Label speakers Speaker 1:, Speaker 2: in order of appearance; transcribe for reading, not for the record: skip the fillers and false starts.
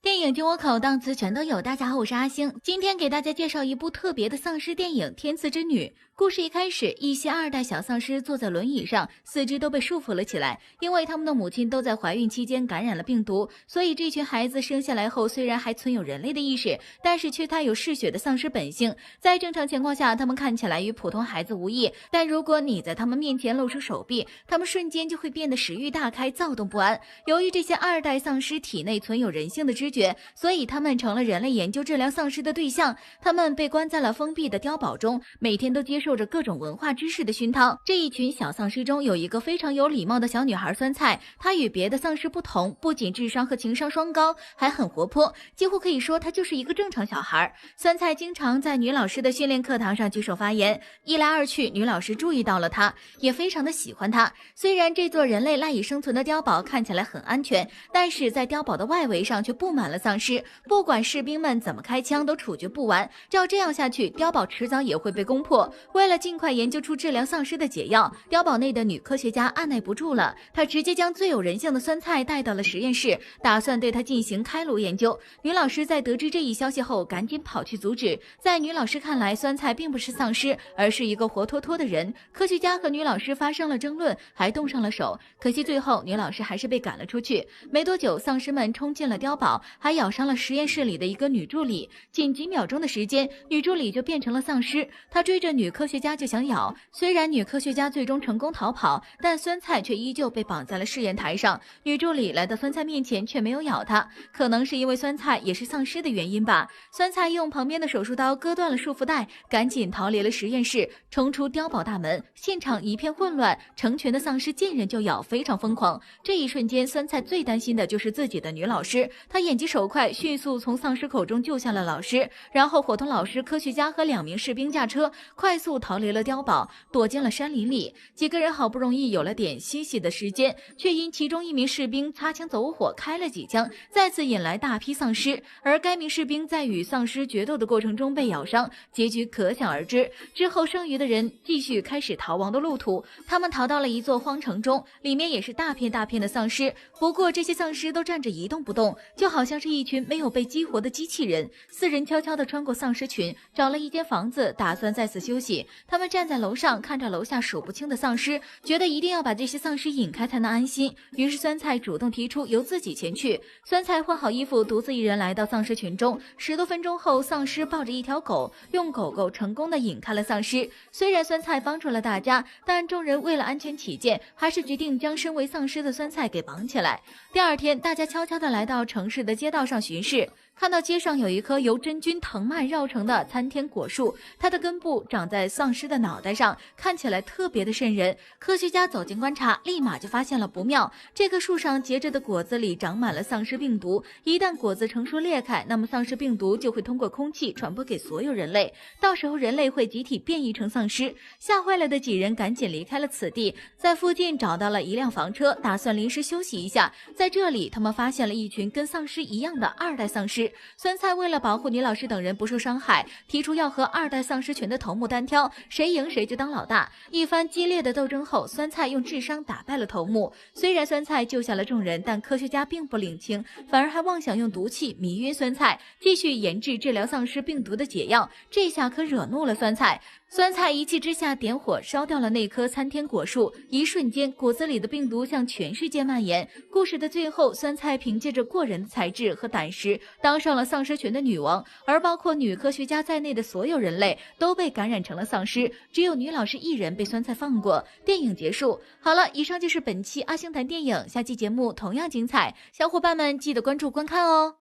Speaker 1: 电影进我口，档次全都有。大家好，我是阿星，今天给大家介绍一部特别的丧尸电影《天赐之女》。故事一开始，一些二代小丧尸坐在轮椅上，四肢都被束缚了起来，因为他们的母亲都在怀孕期间感染了病毒，所以这群孩子生下来后虽然还存有人类的意识，但是却带有嗜血的丧尸本性。在正常情况下，他们看起来与普通孩子无异，但如果你在他们面前露出手臂，他们瞬间就会变得食欲大开，躁动不安。由于这些二代丧尸体内存有人性的知觉，所以他们成了人类研究治疗丧尸的对象。他们被关在了封闭的碉堡中，每天都接受着各种文化知识的熏陶。这一群小丧尸中有一个非常有礼貌的小女孩酸菜，她与别的丧尸不同，不仅智商和情商双高，还很活泼，几乎可以说她就是一个正常小孩。酸菜经常在女老师的训练课堂上举手发言，一来二去，女老师注意到了她，也非常的喜欢她。虽然这座人类赖以生存的碉堡看起来很安全，但是在碉堡的外围上却布满了丧尸，不管士兵们怎么开枪都处决不完。照这样下去，碉堡迟早也会被攻破。为了尽快研究出治疗丧尸的解药，碉堡内的女科学家按耐不住了，她直接将最有人性的酸菜带到了实验室，打算对她进行开颅研究。女老师在得知这一消息后，赶紧跑去阻止。在女老师看来，酸菜并不是丧尸，而是一个活脱脱的人。科学家和女老师发生了争论，还动上了手。可惜最后女老师还是被赶了出去。没多久，丧尸们冲进了碉堡，还咬伤了实验室里的一个女助理。仅几秒钟的时间，女助理就变成了丧尸。她追着女科学家就想咬，虽然女科学家最终成功逃跑，但酸菜却依旧被绑在了试验台上。女助理来到酸菜面前却没有咬她，可能是因为酸菜也是丧尸的原因吧。酸菜用旁边的手术刀割断了束缚带，赶紧逃离了实验室，冲出碉堡大门。现场一片混乱，成群的丧尸见人就咬，非常疯狂。这一瞬间，酸菜最担心的就是自己的女老师，她眼疾手快，迅速从丧尸口中救下了老师，然后伙同老师、科学家和2名士兵驾车，快速逃离了碉堡，躲进了山林里。几个人好不容易有了点歇息的时间，却因其中一名士兵擦枪走火，开了几枪，再次引来大批丧尸。而该名士兵在与丧尸决斗的过程中被咬伤，结局可想而知。之后剩余的人继续开始逃亡的路途，他们逃到了一座荒城中，里面也是大片大片的丧尸，不过这些丧尸都站着一动不动，就好像是一群没有被激活的机器人。4人悄悄地穿过丧尸群，找了一间房子，打算在此休息。他们站在楼上，看着楼下数不清的丧尸，觉得一定要把这些丧尸引开才能安心。于是酸菜主动提出由自己前去。酸菜换好衣服，独自一人来到丧尸群中。10多分钟后，丧尸抱着一条狗，用狗狗成功地引开了丧尸。虽然酸菜帮助了大家，但众人为了安全起见，还是决定将身为丧尸的酸菜给绑起来。第二天，大家悄悄地来到城市的街道上巡视，看到街上有一棵由真菌藤蔓绕成的参天果树，它的根部长在丧尸的脑袋上，看起来特别的瘆人。科学家走近观察，立马就发现了不妙，这棵树上结着的果子里长满了丧尸病毒，一旦果子成熟裂开，那么丧尸病毒就会通过空气传播给所有人类，到时候人类会集体变异成丧尸。吓坏了的几人赶紧离开了此地，在附近找到了一辆房车，打算临时休息一下。在这里，他们发现了一群跟丧尸一样的二代丧尸。酸菜为了保护女老师等人不受伤害，提出要和二代丧尸群的头目单挑，谁赢谁就当老大。一番激烈的斗争后，酸菜用智商打败了头目。虽然酸菜救下了众人，但科学家并不领情，反而还妄想用毒气迷晕酸菜，继续研制治疗丧尸病毒的解药。这下可惹怒了酸菜。酸菜一气之下点火烧掉了那棵参天果树，一瞬间果子里的病毒向全世界蔓延。故事的最后，酸菜凭借着过人的才智和胆识，当上了丧尸群的女王，而包括女科学家在内的所有人类都被感染成了丧尸，只有女老师一人被酸菜放过。电影结束。好了，以上就是本期阿星谈电影，下期节目同样精彩，小伙伴们记得关注观看哦。